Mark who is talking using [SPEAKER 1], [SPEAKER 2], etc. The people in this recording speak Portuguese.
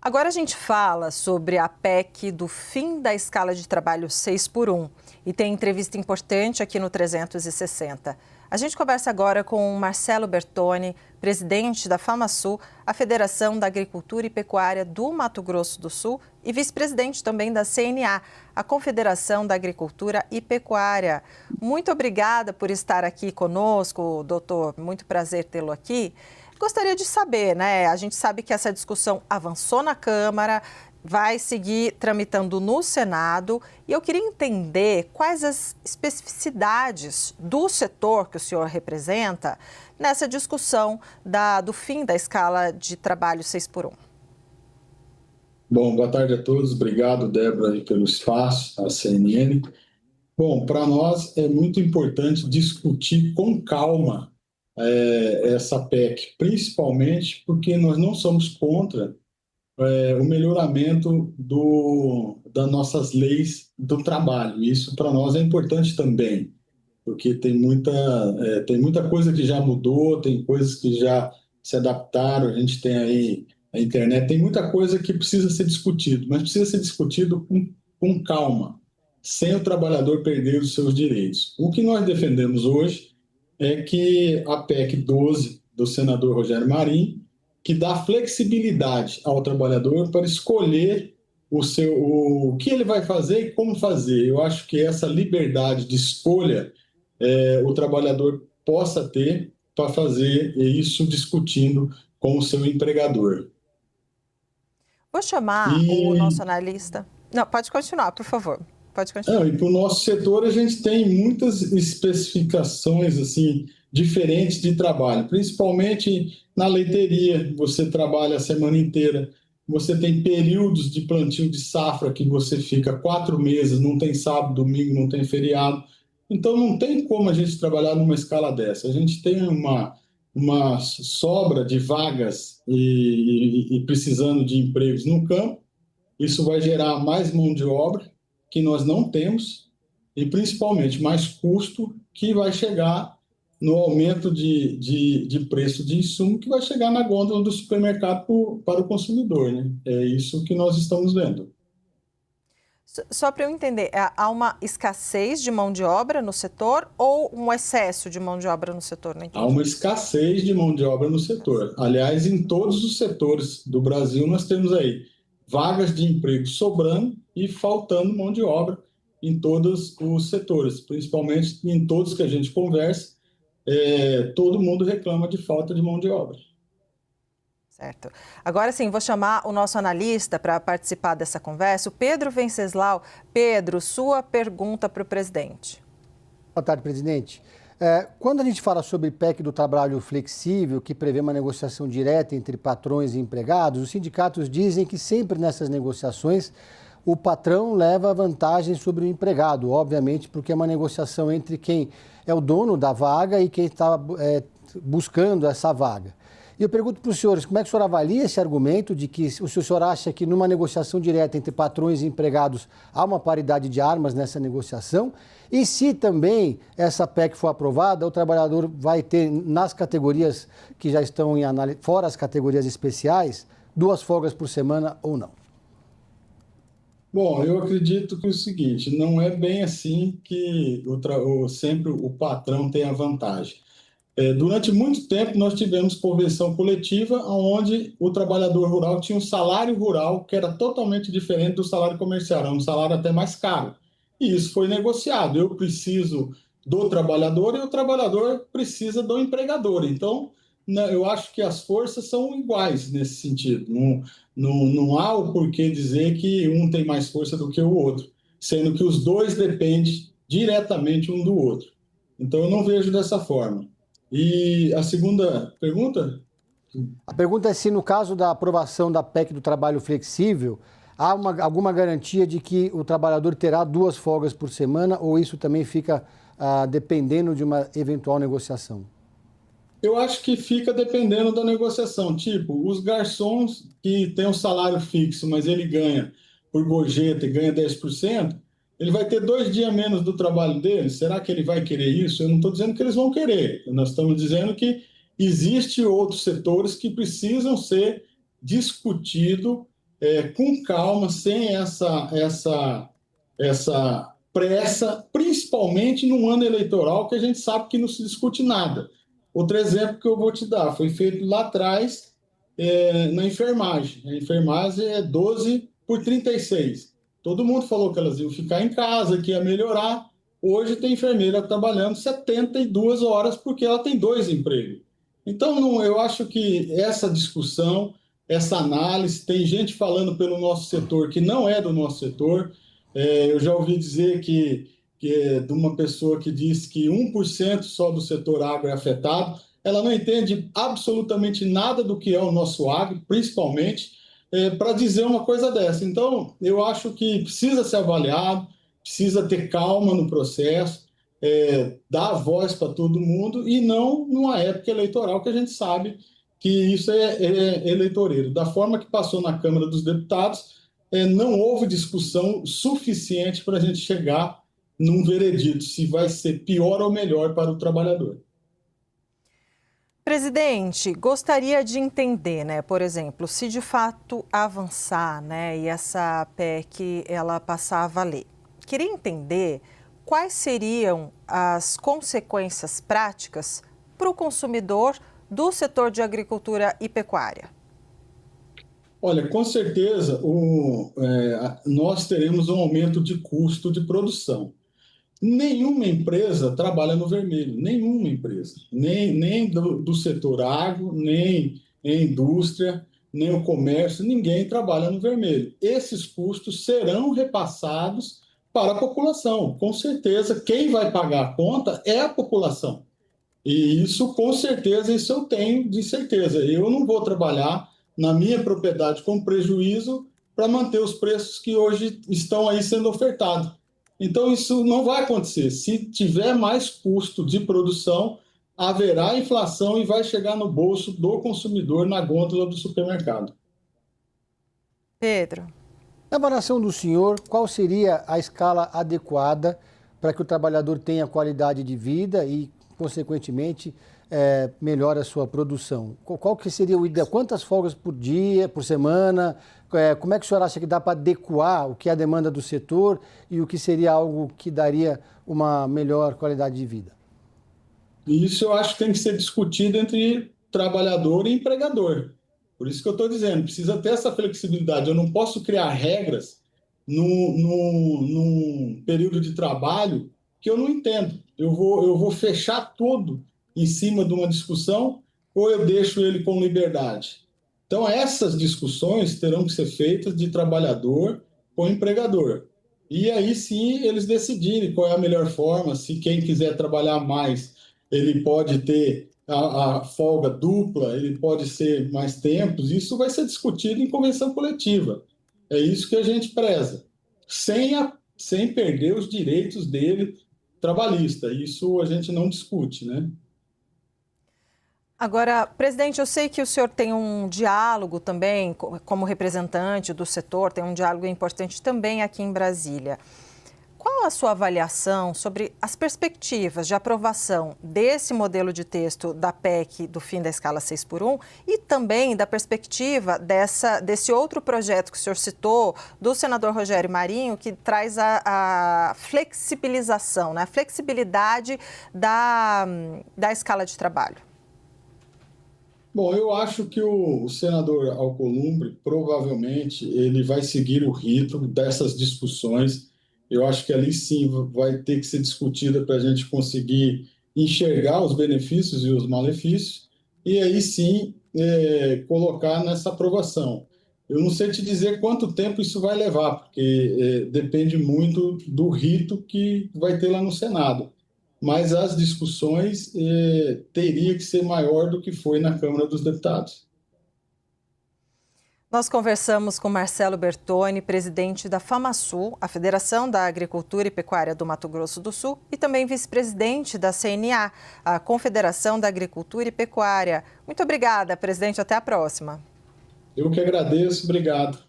[SPEAKER 1] Agora a gente fala sobre a PEC do fim da escala de trabalho 6x1 e tem entrevista importante aqui no 360. A gente conversa agora com o Marcelo Bertoni, presidente da FamaSul, a Federação da Agricultura e Pecuária do Mato Grosso do Sul e vice-presidente também da CNA, a Confederação da Agricultura e Pecuária. Muito obrigada por estar aqui conosco, doutor. Muito prazer tê-lo aqui. Gostaria de saber, né? A gente sabe que essa discussão avançou na Câmara, vai seguir tramitando no Senado e eu queria entender quais as especificidades do setor que o senhor representa nessa discussão do fim da escala de trabalho 6x1.
[SPEAKER 2] Bom, boa tarde a todos. Obrigado, Débora, pelo espaço, a CNN. Bom, para nós é muito importante discutir com calma essa PEC, principalmente porque nós não somos contra o melhoramento das nossas leis do trabalho. Isso para nós é importante também, porque tem muita coisa que já mudou, tem coisas que já se adaptaram, a gente tem aí a internet, tem muita coisa que precisa ser discutido, mas precisa ser discutido com calma, sem o trabalhador perder os seus direitos. O que nós defendemos hoje é que a PEC 12 do senador Rogério Marinho, que dá flexibilidade ao trabalhador para escolher o que ele vai fazer e como fazer. Eu acho que essa liberdade de escolha o trabalhador possa ter para fazer isso discutindo com o seu empregador.
[SPEAKER 1] Vou chamar o nosso analista. Não, pode continuar, por favor. Pode continuar.
[SPEAKER 2] E para o nosso setor, a gente tem muitas especificações assim, diferentes de trabalho, principalmente na leiteria. Você trabalha a semana inteira, você tem períodos de plantio de safra que você fica 4 meses, não tem sábado, domingo, não tem feriado. Então, não tem como a gente trabalhar numa escala dessa. A gente tem uma sobra de vagas e precisando de empregos no campo. Isso vai gerar mais mão de obra, que nós não temos, e principalmente mais custo, que vai chegar no aumento de preço de insumo, que vai chegar na gôndola do supermercado para o consumidor, né? É isso que nós estamos vendo.
[SPEAKER 1] Só para eu entender, há uma escassez de mão de obra no setor ou um excesso de mão de obra no setor? Não entendi.
[SPEAKER 2] Há uma escassez de mão de obra no setor. Aliás, em todos os setores do Brasil, nós temos aí vagas de emprego sobrando e faltando mão de obra em todos os setores, principalmente em todos que a gente conversa, todo mundo reclama de falta de mão de obra.
[SPEAKER 1] Certo. Agora sim, vou chamar o nosso analista para participar dessa conversa, o Pedro Venceslau. Pedro, sua pergunta para o presidente.
[SPEAKER 3] Boa tarde, presidente. Quando a gente fala sobre PEC do trabalho flexível, que prevê uma negociação direta entre patrões e empregados, os sindicatos dizem que sempre nessas negociações o patrão leva vantagem sobre o empregado, obviamente, porque é uma negociação entre quem é o dono da vaga e quem está buscando essa vaga. E eu pergunto para os senhores, como é que o senhor avalia esse argumento de que o senhor acha que numa negociação direta entre patrões e empregados há uma paridade de armas nessa negociação? E se também essa PEC for aprovada, o trabalhador vai ter, nas categorias que já estão em análise, fora as categorias especiais, 2 folgas por semana ou não?
[SPEAKER 2] Bom, eu acredito que é o seguinte, não é bem assim que sempre o patrão tem a vantagem. Durante muito tempo, nós tivemos convenção coletiva onde o trabalhador rural tinha um salário rural que era totalmente diferente do salário comercial, era um salário até mais caro. E isso foi negociado. Eu preciso do trabalhador e o trabalhador precisa do empregador. Então, eu acho que as forças são iguais nesse sentido. Não há o porquê dizer que um tem mais força do que o outro, sendo que os dois dependem diretamente um do outro. Então, eu não vejo dessa forma. E a segunda pergunta?
[SPEAKER 3] A pergunta é se no caso da aprovação da PEC do trabalho flexível, há alguma garantia de que o trabalhador terá 2 folgas por semana ou isso também fica dependendo de uma eventual negociação?
[SPEAKER 2] Eu acho que fica dependendo da negociação. Tipo, os garçons que têm um salário fixo, mas ele ganha por gorjeta e ganha 10%, ele vai ter 2 dias menos do trabalho dele? Será que ele vai querer isso? Eu não estou dizendo que eles vão querer. Nós estamos dizendo que existem outros setores que precisam ser discutidos com calma, sem essa pressa, principalmente num ano eleitoral que a gente sabe que não se discute nada. Outro exemplo que eu vou te dar, foi feito lá atrás na enfermagem. A enfermagem é 12 por 36. Todo mundo falou que elas iam ficar em casa, que ia melhorar. Hoje tem enfermeira trabalhando 72 horas porque ela tem 2 empregos. Então, eu acho que essa discussão, essa análise, tem gente falando pelo nosso setor que não é do nosso setor. Eu já ouvi dizer que é de uma pessoa que disse que 1% só do setor agro é afetado. Ela não entende absolutamente nada do que é o nosso agro, principalmente, para dizer uma coisa dessa. Então, eu acho que precisa ser avaliado, precisa ter calma no processo, dar voz para todo mundo e não numa época eleitoral que a gente sabe que isso é eleitoreiro. Da forma que passou na Câmara dos Deputados, não houve discussão suficiente para a gente chegar num veredito, se vai ser pior ou melhor para o trabalhador.
[SPEAKER 1] Presidente, gostaria de entender, né, por exemplo, se de fato avançar, né, e essa PEC ela passar a valer. Queria entender quais seriam as consequências práticas para o consumidor do setor de agricultura e pecuária.
[SPEAKER 2] Olha, com certeza nós teremos um aumento de custo de produção. Nenhuma empresa trabalha no vermelho, nenhuma empresa, nem do setor agro, nem a indústria, nem o comércio, ninguém trabalha no vermelho. Esses custos serão repassados para a população. Com certeza, quem vai pagar a conta é a população. E isso, com certeza, isso eu tenho de certeza. Eu não vou trabalhar na minha propriedade com prejuízo para manter os preços que hoje estão aí sendo ofertados. Então, isso não vai acontecer. Se tiver mais custo de produção, haverá inflação e vai chegar no bolso do consumidor na gôndola do supermercado.
[SPEAKER 1] Pedro.
[SPEAKER 3] Na avaliação do senhor, qual seria a escala adequada para que o trabalhador tenha qualidade de vida e, consequentemente, melhore a sua produção? Qual que seria o ideal? Quantas folgas por dia, por semana? Como é que o senhor acha que dá para adequar o que é a demanda do setor e o que seria algo que daria uma melhor qualidade de vida?
[SPEAKER 2] Isso eu acho que tem que ser discutido entre trabalhador e empregador. Por isso que eu estou dizendo, precisa ter essa flexibilidade. Eu não posso criar regras num período de trabalho que eu não entendo. Eu vou fechar tudo em cima de uma discussão ou eu deixo ele com liberdade? Então, essas discussões terão que ser feitas de trabalhador com empregador. E aí sim eles decidirem qual é a melhor forma, se quem quiser trabalhar mais, ele pode ter a folga dupla, ele pode ser mais tempos, isso vai ser discutido em convenção coletiva. É isso que a gente preza, sem perder os direitos dele trabalhista. Isso a gente não discute, né?
[SPEAKER 1] Agora, presidente, eu sei que o senhor tem um diálogo também, como representante do setor, tem um diálogo importante também aqui em Brasília. Qual a sua avaliação sobre as perspectivas de aprovação desse modelo de texto da PEC do fim da escala 6x1 e também da perspectiva desse outro projeto que o senhor citou, do senador Rogério Marinho, que traz a flexibilização, né? A flexibilidade da escala de trabalho?
[SPEAKER 2] Bom, eu acho que o senador Alcolumbre, provavelmente, ele vai seguir o ritmo dessas discussões. Eu acho que ali sim vai ter que ser discutida para a gente conseguir enxergar os benefícios e os malefícios, e aí sim colocar nessa aprovação. Eu não sei te dizer quanto tempo isso vai levar, porque depende muito do rito que vai ter lá no Senado. Mas as discussões teria que ser maior do que foi na Câmara dos Deputados.
[SPEAKER 1] Nós conversamos com Marcelo Bertoni, presidente da FamaSul, a Federação da Agricultura e Pecuária do Mato Grosso do Sul, e também vice-presidente da CNA, a Confederação da Agricultura e Pecuária. Muito obrigada, presidente. Até a próxima.
[SPEAKER 2] Eu que agradeço. Obrigado.